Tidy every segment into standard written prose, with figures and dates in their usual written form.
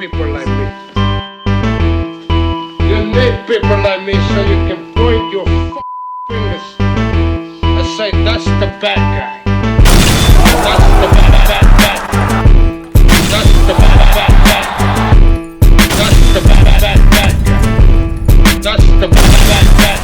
people like me. You need people like me so you can point your fingers and say, that's the bad guy. That's the bad guy. That's the bad guy. That's the bad guy. That's the bad guy.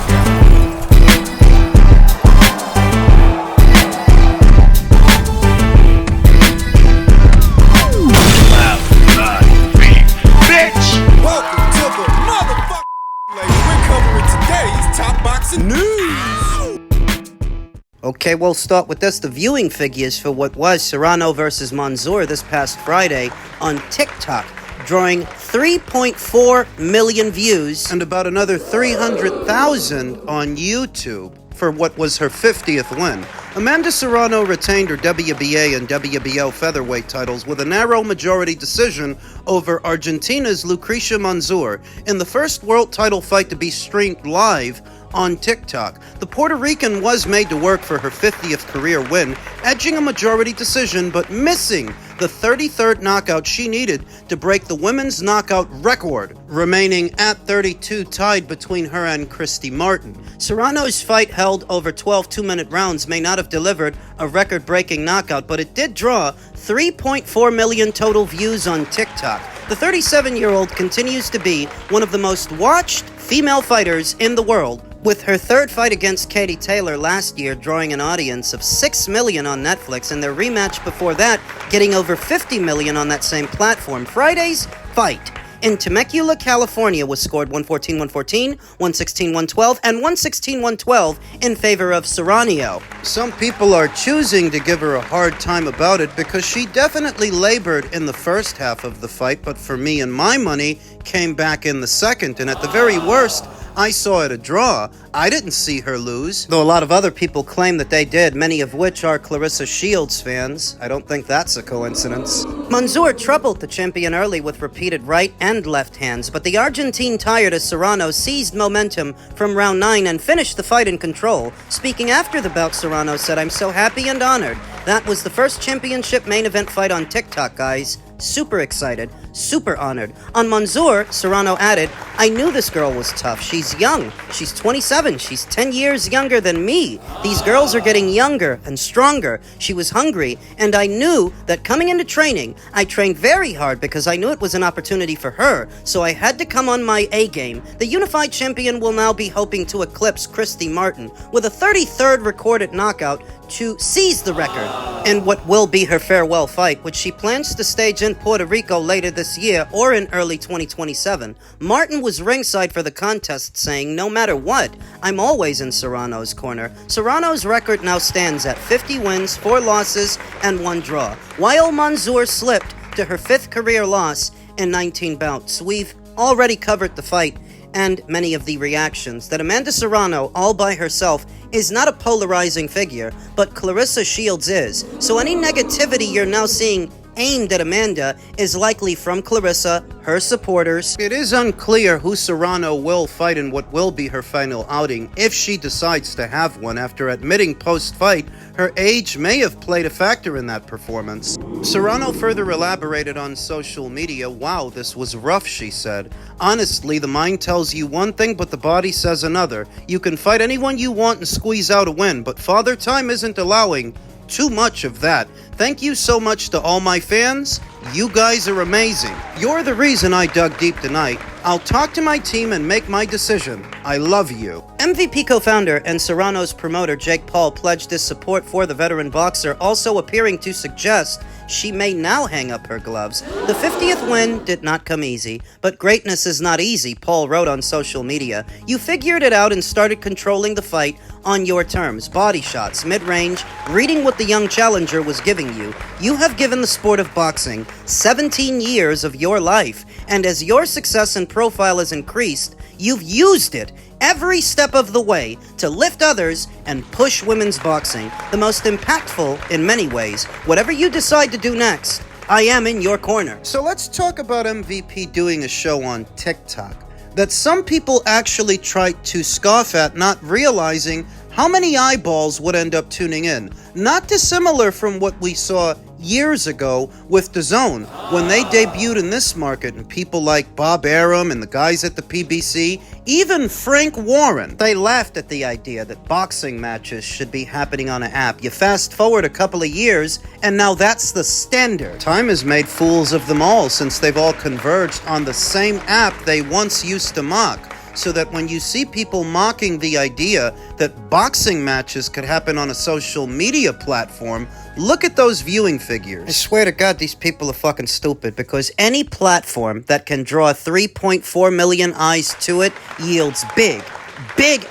Okay, we'll start with this. The viewing figures for what was Serrano versus Mansour this past Friday on TikTok, drawing 3.4 million views and about another 300,000 on YouTube for what was her 50th win. Amanda Serrano retained her WBA and WBO featherweight titles with a narrow majority decision over Argentina's Lucrecia Mansour in the first world title fight to be streamed live on TikTok. The Puerto Rican was made to work for her 50th career win, edging a majority decision but missing the 33rd knockout she needed to break the women's knockout record, remaining at 32 tied between her and Christy Martin. Serrano's fight, held over 12 two-minute rounds, may not have delivered a record-breaking knockout, but it did draw 3.4 million total views on TikTok. The 37-year-old continues to be one of the most watched female fighters in the world, with her third fight against Katie Taylor last year drawing an audience of 6 million on Netflix, and their rematch before that getting over 50 million on that same platform. Friday's fight in Temecula, California was scored 114-114, 116-112, and 116-112 in favor of Serrano. Some people are choosing to give her a hard time about it because she definitely labored in the first half of the fight, but for me and my money, came back in the second, and at the very worst, I saw it a draw. I didn't see her lose, though a lot of other people claim that they did, many of which are Clarissa Shields fans. I don't think that's a coincidence. Mansour troubled the champion early with repeated right and left hands, but the Argentine tired as Serrano seized momentum from round 9 and finished the fight in control. Speaking after the bout, Serrano said, "I'm so happy and honored. That was the first championship main event fight on TikTok, guys. Super excited, super honored." On Mansour, Serrano added, "I knew this girl was tough. She's young. She's 27. She's 10 years younger than me. These girls are getting younger and stronger. She was hungry, and I knew that coming into training, I trained very hard because I knew it was an opportunity for her, so I had to come on my A game. The unified champion will now be hoping to eclipse Christy Martin with a 33rd recorded knockout to seize the record in what will be her farewell fight, which she plans to stage in Puerto Rico later this year or in early 2027. Martin was ringside for the contest, saying, "No matter what, I'm always in Serrano's corner." Serrano's record now stands at 50 wins, 4 losses, and 1 draw, while Mansour slipped to her 5th career loss in 19 bouts. We've already covered the fight and many of the reactions. That Amanda Serrano, all by herself, is not a polarizing figure, but Clarissa Shields is. So any negativity you're now seeing aimed at Amanda is likely from Clarissa, her supporters. It is unclear who Serrano will fight in what will be her final outing, if she decides to have one. After admitting post-fight, her age may have played a factor in that performance. Serrano further elaborated on social media. "Wow, this was rough," she said. "Honestly, the mind tells you one thing, but the body says another. You can fight anyone you want and squeeze out a win, but Father Time isn't allowing too much of that. Thank you so much to all my fans. You guys are amazing. You're the reason I dug deep tonight. I'll talk to my team and make my decision. I love you." MVP co-founder and Serrano's promoter Jake Paul pledged his support for the veteran boxer, also appearing to suggest she may now hang up her gloves. The 50th win did not come easy, but greatness is not easy, Paul wrote on social media. "You figured it out and started controlling the fight on your terms. Body shots, mid-range, reading what the young challenger was giving you. You have given the sport of boxing 17 years of your life, and as your success and profile has increased, you've used it every step of the way to lift others and push women's boxing, the most impactful in many ways. Whatever you decide to do next, I am in your corner." So let's talk about MVP doing a show on TikTok that some people actually tried to scoff at, not realizing how many eyeballs would end up tuning in. Not dissimilar from what we saw years ago with DAZN when they debuted in this market, and people like Bob Arum and the guys at the PBC, even Frank Warren, they laughed at the idea that boxing matches should be happening on an app. You fast forward a couple of years, and now that's the standard. Time has made fools of them all since they've all converged on the same app they once used to mock. So that when you see people mocking the idea that boxing matches could happen on a social media platform, look at those viewing figures. I swear to God, these people are fucking stupid, because any platform that can draw 3.4 million eyes to it yields big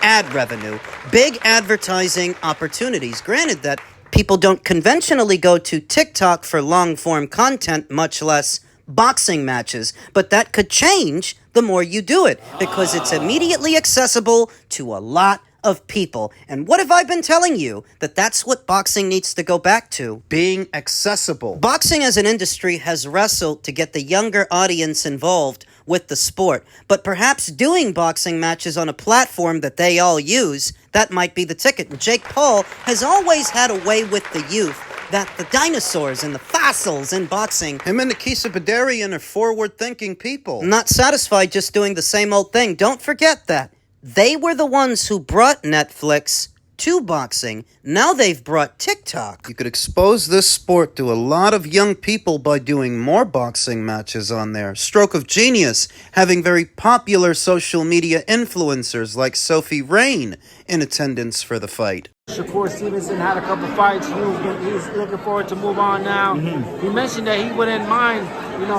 ad revenue, big advertising opportunities. Granted that people don't conventionally go to TikTok for long-form content, much less boxing matches, but that could change the more you do it, because it's immediately accessible to a lot of people. And what have I been telling you? That's what boxing needs to go back to. Being accessible. Boxing as an industry has wrestled to get the younger audience involved with the sport, but perhaps doing boxing matches on a platform that they all use, that might be the ticket. And Jake Paul has always had a way with the youth, that the dinosaurs and the fossils in boxing, him and Nikisa Badarian are forward-thinking people. Not satisfied just doing the same old thing. Don't forget that they were the ones who brought Netflix to boxing. Now they've brought TikTok. You could expose this sport to a lot of young people by doing more boxing matches on there. Stroke of genius, having very popular social media influencers like Sophie Rain in attendance for the fight. Shakur Stevenson had a couple fights. He's looking forward to move on now. He mentioned that he wouldn't mind,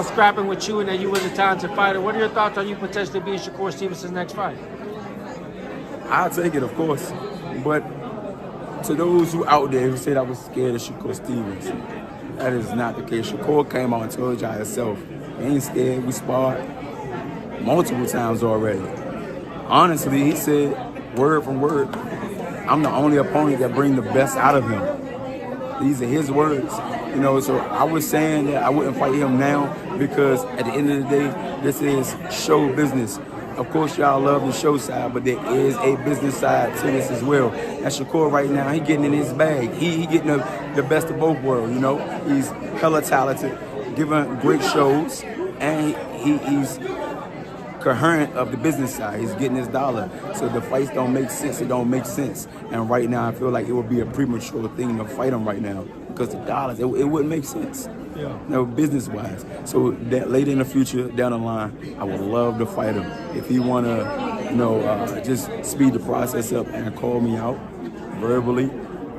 scrapping with you, and that you was a talented fighter. What are your thoughts on you potentially being Shakur Stevenson's next fight? I'll take it, of course. But to those who out there who said I was scared of Shakur Stevenson, that is not the case. Shakur came out and told y'all himself, he ain't scared. We sparred multiple times already. Honestly, he said, word from word, I'm the only opponent that bring the best out of him. These are his words. So I was saying that I wouldn't fight him now because at the end of the day, this is show business. Of course, y'all love the show side, but there is a business side to this as well. And Shakur right now, he getting in his bag. He getting the best of both worlds, He's hella talented, giving great shows, and he's coherent of the business side. He's getting his dollar. So the fights don't make sense. It don't make sense. And right now, I feel like it would be a premature thing to fight him right now because the dollars, it wouldn't make sense. Yeah. Business-wise. So that later in the future, down the line, I would love to fight him. If he want to, just speed the process up and call me out verbally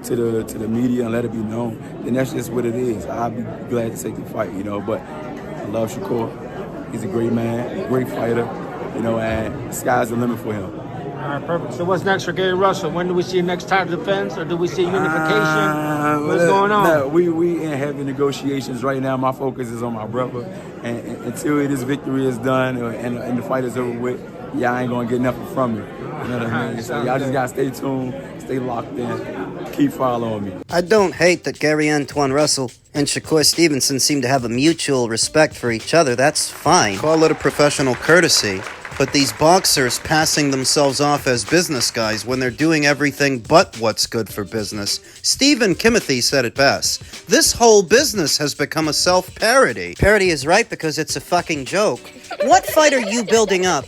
to the media and let it be known, then that's just what it is. I'll be glad to take the fight, But I love Shakur. He's a great man, great fighter, and sky's the limit for him. All right, perfect. So what's next for Gary Russell? When do we see next title defense, or do we see unification? What's going on? No, we in heavy negotiations right now. My focus is on my brother, and until this victory is done and the fight is over with, y'all ain't gonna get nothing from me. You know what I mean? So y'all just gotta stay tuned, stay locked in, keep following me. I don't hate that Gary Antoine Russell and Shakur Stevenson seem to have a mutual respect for each other. That's fine. Call it a professional courtesy. But these boxers passing themselves off as business guys when they're doing everything but what's good for business. Stephen Kimothy said it best. This whole business has become a self-parody. Parody is right because it's a fucking joke. What fight are you building up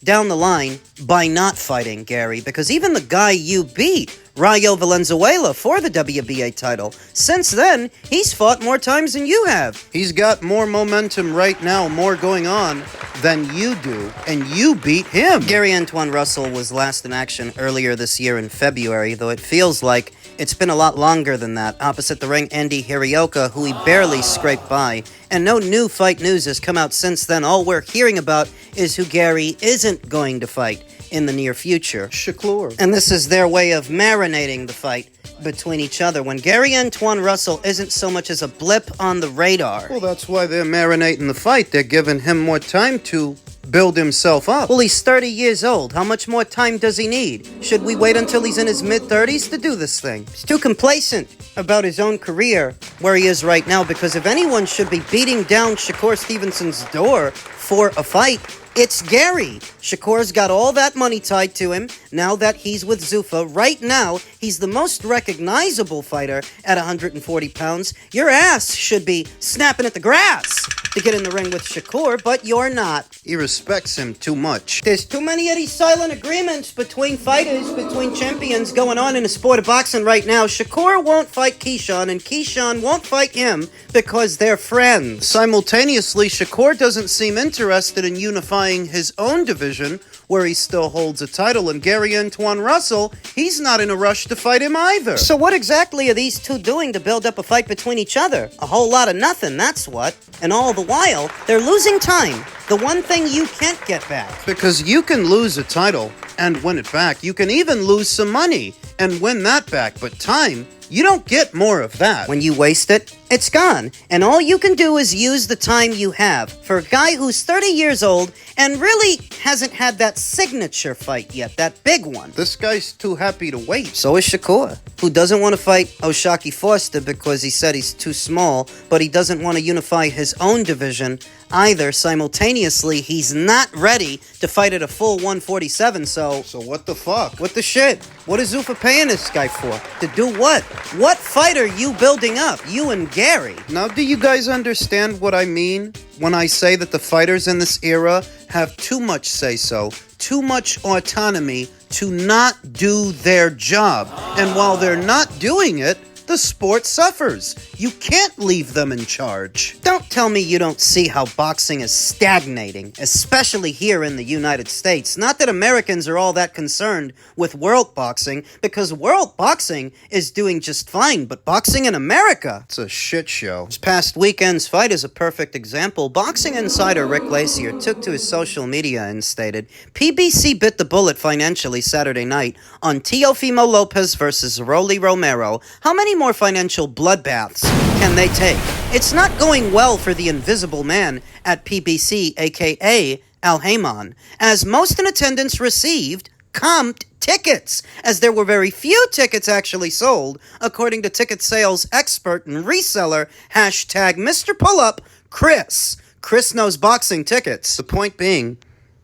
down the line by not fighting, Gary? Because even the guy you beat, Rayo Valenzuela, for the WBA title, since then, he's fought more times than you have. He's got more momentum right now, more going on than you do, and you beat him. Gary Antoine Russell was last in action earlier this year in February, though it feels like it's been a lot longer than that. Opposite the ring, Andy Hirioka, who he barely scraped by. And no new fight news has come out since then. All we're hearing about is who Gary isn't going to fight in the near future. Shakur. And this is their way of marinating the fight between each other, when Gary Antoine Russell isn't so much as a blip on the radar. Well, that's why they're marinating the fight. They're giving him more time to build himself up. Well, he's 30 years old. How much more time does he need? Should we wait until he's in his mid-30s to do this thing? He's too complacent about his own career where he is right now, because if anyone should be beating down Shakur Stevenson's door for a fight, it's Gary. Shakur's got all that money tied to him. now that he's with Zuffa. Right now, he's the most recognizable fighter at 140 pounds. Your ass should be snapping at the grass to get in the ring with Shakur, but you're not. He respects him too much. There's too many of these silent agreements between fighters, between champions going on in the sport of boxing right now. Shakur won't fight Keyshawn, and Keyshawn won't fight him because they're friends. Simultaneously, Shakur doesn't seem interested in unifying his own division, where he still holds a title, and Gary Antoine Russell, he's not in a rush to fight him either. So what exactly are these two doing to build up a fight between each other? A whole lot of nothing, that's what. And all the while, they're losing time. The one thing you can't get back. Because you can lose a title and win it back. You can even lose some money and win that back. But time, you don't get more of that. When you waste it, it's gone. And all you can do is use the time you have. For a guy who's 30 years old and really hasn't had that signature fight yet, that big one. This guy's too happy to wait. So is Shakur, who doesn't want to fight O'Shaquie Foster because he said he's too small, but he doesn't want to unify his own division either. Simultaneously, he's not ready to fight at a full 147, so what the fuck? what the shit? What is Zuffa paying this guy for? To do what? What fight are you building up? You and Gary. Now, do you guys understand what I mean when I say that the fighters in this era have too much say-so, too much autonomy to not do their job? And while they're not doing it, the sport suffers. You can't leave them in charge. Don't tell me you don't see how boxing is stagnating, especially here in the United States. Not that Americans are all that concerned with world boxing, because world boxing is doing just fine, but boxing in America, It's a shit show. this past weekend's fight is a perfect example. Boxing insider Rick Lacier took to his social media and stated, PBC bit the bullet financially Saturday night on Teofimo Lopez versus Rolly Romero. How many more financial bloodbaths can they take? It's not going well for the invisible man at PBC, aka Al Heyman, as most in attendance received comped tickets, as there were very few tickets actually sold, according to ticket sales expert and reseller, hashtag Mr. Pullup, Chris. Chris knows boxing tickets. The point being,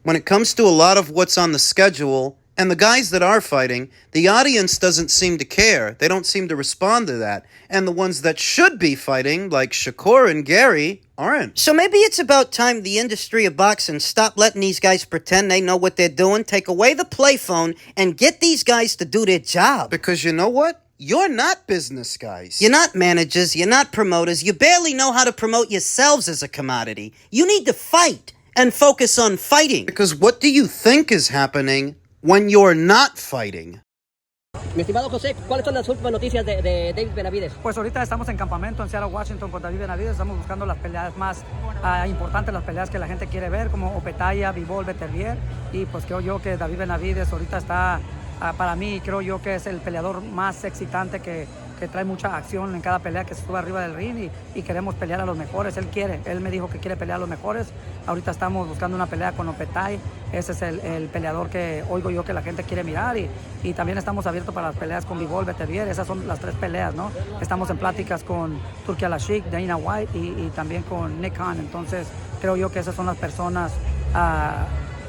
when it comes to a lot of what's on the schedule, and the guys that are fighting, the audience doesn't seem to care. They don't seem to respond to that. And the ones that should be fighting, like Shakur and Gary, aren't. So maybe it's about time the industry of boxing stop letting these guys pretend they know what they're doing, take away the play phone, and get these guys to do their job. Because you know what? You're not business guys. You're not managers, you're not promoters, you barely know how to promote yourselves as a commodity. You need to fight and focus on fighting. Because what do you think is happening when you're not fighting? Mi estimado José, ¿cuáles son las últimas noticias de David Benavidez? Pues ahorita estamos en campamento en Seattle, Washington con David Benavidez. Estamos buscando las peleas más importantes, las peleas que la gente quiere ver, como Opetaia, Bivol, Beterbiev. Y pues creo yo que David Benavidez ahorita está, para mí, creo yo que es el peleador más excitante que trae mucha acción en cada pelea que se sube arriba del ring y queremos pelear a los mejores. Él me dijo que quiere pelear a los mejores. Ahorita estamos buscando una pelea con Opetaia. Ese es el peleador que oigo yo que la gente quiere mirar y también estamos abiertos para las peleas con Bivol, Beterbiev. Esas son las 3 peleas, ¿no? Estamos en pláticas con Turki Al-Ashik, Dana White y también con Nick Khan. Entonces creo yo que esas son las personas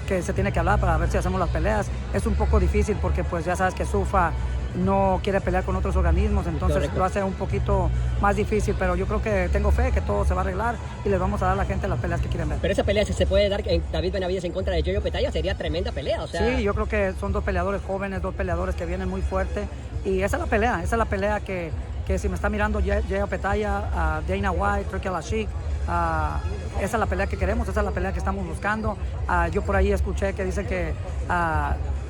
que se tiene que hablar para ver si hacemos las peleas. Es un poco difícil porque pues ya sabes que Zuffa no quiere pelear con otros organismos, entonces Correcto. Lo hace un poquito más difícil, pero yo creo que tengo fe que todo se va a arreglar y les vamos a dar a la gente las peleas que quieren ver. Pero esa pelea, si se puede dar David Benavidez en contra de Joey Opetaia, sería tremenda pelea, o sea... Sí, yo creo que son 2 peleadores jóvenes, 2 peleadores que vienen muy fuerte y esa es la pelea que si me está mirando Joey Opetaia, Dana White, Turki Al-Ashik, esa es la pelea que queremos, esa es la pelea que estamos buscando. Yo por ahí escuché que dicen que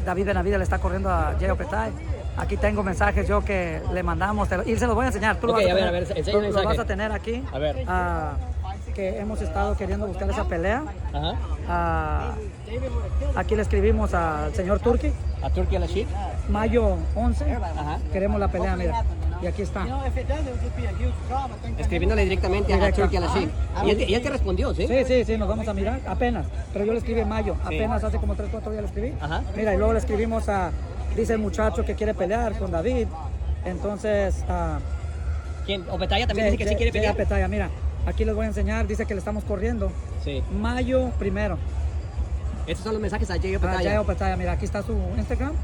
David Benavidez le está corriendo a Joey Opetaia. Aquí tengo mensajes yo que le mandamos y se los voy a enseñar. Tú lo vas a tener aquí. A ver. Que hemos estado queriendo buscar esa pelea. Ajá. Aquí le escribimos al señor Turki. A Turki Al-Ashik. Mayo 11. Ajá. Queremos la pelea, mira. Y aquí está. Escribiéndole directamente a Turki Al-Ashik. Y él te respondió, ¿sí? Sí, nos vamos a mirar apenas. Pero yo le escribí en mayo. Apenas hace como 3, 4 días le escribí. Ajá. Mira, y luego le escribimos dice el muchacho que quiere pelear con David. Entonces... ¿Quién? ¿Opetaia también dice que sí quiere pelear? Opetaia, mira. Aquí les voy a enseñar. Dice que le estamos corriendo. Sí. Mayo 1. Estos son los mensajes a Joey Jay Opetaia. Opetaia, mira, aquí está su Instagram.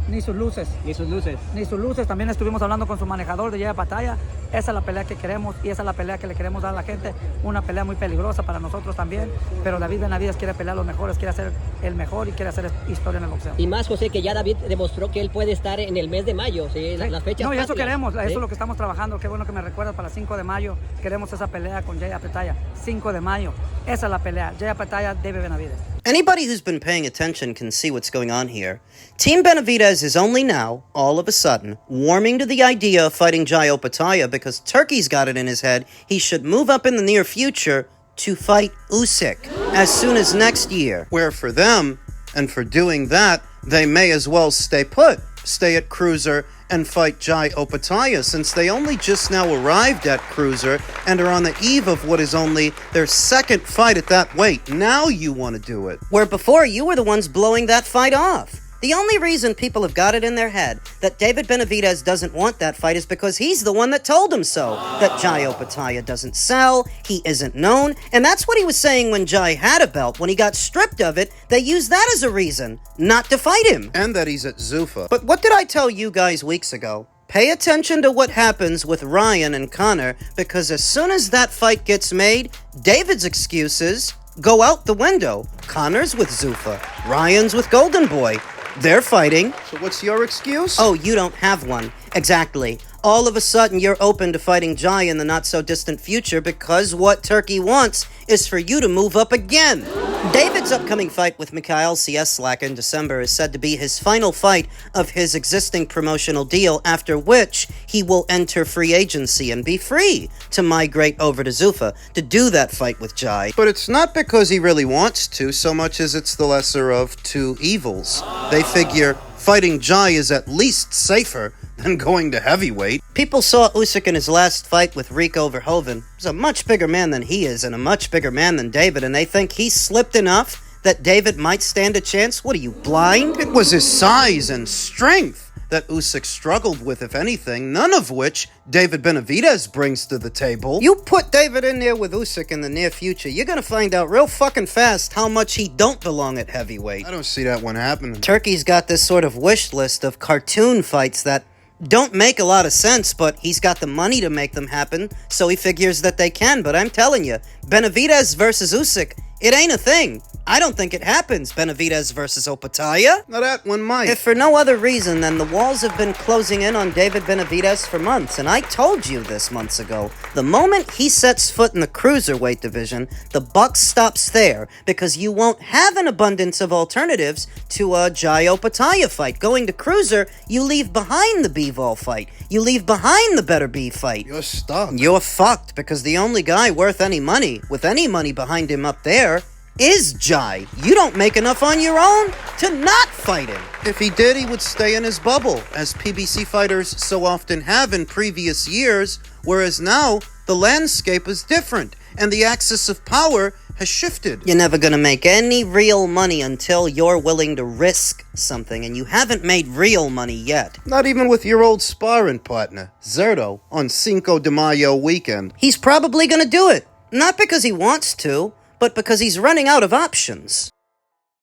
Ni sus luces. Ni sus luces. Ni sus luces. También estuvimos hablando con su manejador de Opetaia. Esa es la pelea que queremos y esa es la pelea que le queremos dar a la gente. Una pelea muy peligrosa para nosotros también. Pero David Benavidez quiere pelear a los mejores, quiere ser el mejor y quiere hacer historia en el boxeo. Y más, José, que ya David demostró que él puede estar en el mes de mayo, ¿sí? Las fechas. No, y eso patrias, queremos, ¿sí? eso es lo que estamos trabajando. Qué bueno que me recuerdas para el 5 de mayo. Queremos esa pelea con Opetaia. 5 de mayo. Esa es la pelea. Opetaia, David Benavidez. Anybody who's been paying attention can see what's going on here. Team Benavidez is only now, all of a sudden, warming to the idea of fighting Opetaia because Turkey's got it in his head he should move up in the near future to fight Usyk as soon as next year. Where for them, and for doing that, they may as well stay put, stay at cruiser, and fight Opetaia, since they only just now arrived at cruiser and are on the eve of what is only their second fight at that weight. Now you want to do it. Where before you were the ones blowing that fight off. The only reason people have got it in their head that David Benavidez doesn't want that fight is because he's the one that told him so. That Opetaia doesn't sell, he isn't known, and that's what he was saying when Jai had a belt. When he got stripped of it, they used that as a reason not to fight him. And that he's at Zuffa. But what did I tell you guys weeks ago? Pay attention to what happens with Ryan and Connor, because as soon as that fight gets made, David's excuses go out the window. Connor's with Zuffa, Ryan's with Golden Boy. They're fighting. So what's your excuse? Oh, you don't have one. Exactly. All of a sudden, you're open to fighting Jai in the not-so-distant future because what Turkey wants is for you to move up again. David's upcoming fight with Mikhail Cieslak in December is said to be his final fight of his existing promotional deal, after which he will enter free agency and be free to migrate over to Zuffa to do that fight with Jai. But it's not because he really wants to, so much as it's the lesser of two evils. They figure fighting Jai is at least safer than going to heavyweight. People saw Usyk in his last fight with Rico Verhoeven. He's a much bigger man than he is and a much bigger man than David, and they think he slipped enough that David might stand a chance. What are you, blind? It was his size and strength that Usyk struggled with, if anything, none of which David Benavidez brings to the table. You put David in there with Usyk in the near future, you're gonna find out real fucking fast how much he don't belong at heavyweight. I don't see that one happening. Turkey's got this sort of wish list of cartoon fights that don't make a lot of sense, but he's got the money to make them happen, so he figures that they can. But I'm telling you, Benavidez versus Usyk, it ain't a thing. I don't think it happens, Benavidez versus Opetaia. Now that one might. If for no other reason than the walls have been closing in on David Benavidez for months, and I told you this months ago. The moment he sets foot in the cruiserweight division, the buck stops there, because you won't have an abundance of alternatives to a Opetaia fight. Going to cruiser, you leave behind the Bivol fight. You leave behind the Better B fight. You're stuck. You're fucked, because the only guy worth any money, with any money behind him up there, is Jai. You don't make enough on your own to not fight him. If he did, he would stay in his bubble, as PBC fighters so often have in previous years, whereas now the landscape is different, and the axis of power has shifted. You're never gonna make any real money until you're willing to risk something, and you haven't made real money yet. Not even with your old sparring partner, Zerto, on Cinco de Mayo weekend. He's probably gonna do it. Not because he wants to, but because he's running out of options.